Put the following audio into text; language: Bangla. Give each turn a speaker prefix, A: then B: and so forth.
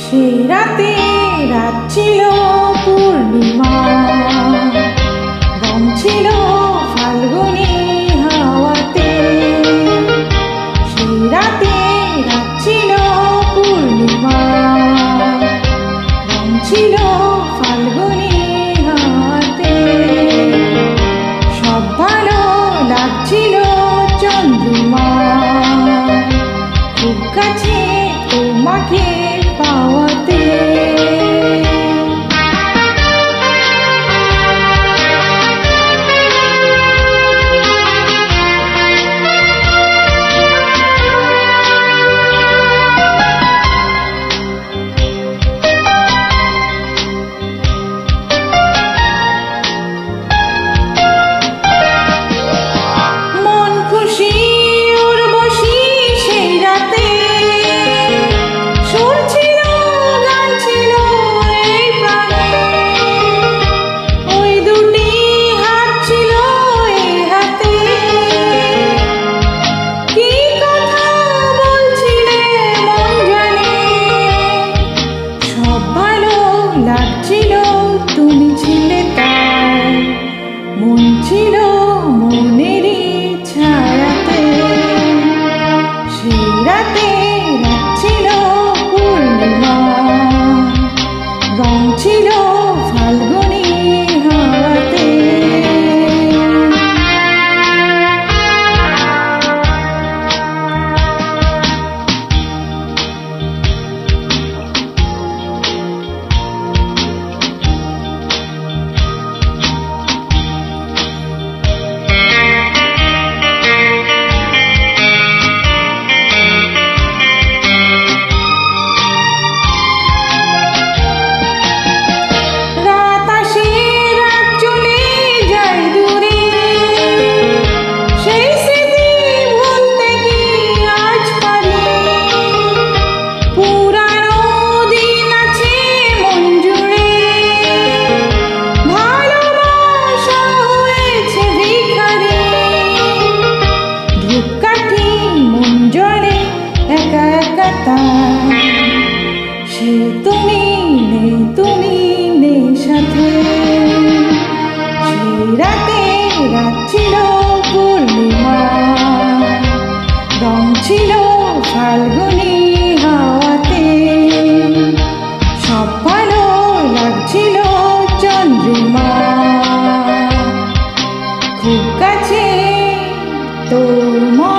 A: সেই রাতে রাত ছিল পূর্ণিমা, রং ছিল ফাল্গুনি হাওয়াতে। সেই রাতে রাত ছিল পূর্ণিমা, রং ছিল ফাল্গুনি হাওয়াতে। সব ভালো লাগছিল চন্দ্রিমা, খুব কাছে তোমাকে পাওয়াতে। মন খুশি উর্বশী সেই রাতে, সুর ছিল গান ছিল এই প্রাণে। ওই দুটি হাত ছিল এই হাতে, কি কথা বলছিলে মন জানে। সব ভালো লাগছিল, তুমি ছিলে তার, মন ছিল মনেরই ছায়াতে। সেই রাতে রাত ছিল পূর্ণিমা, রং ছিল ফাল্গুনি হাওয়াতে। রাত আসে রাত চলে যায় দূরে, সেই স্মৃতি ভুলতে কি আজ পারি। পুরানো দিন আছে মন জুড়ে, ভালোবাসা হয়েছে ভিখারি। ধূপকাঠি মন জ্বলে একা একা তার, সে তুমি নেই সাথে। সেই রাতে রাত ছিল পূর্ণিমা, রং ছিল ফাল্গুনি হাওয়াতে। সব ভালো লাগছিল চন্দ্রিমা, খুব কাছে তোমার।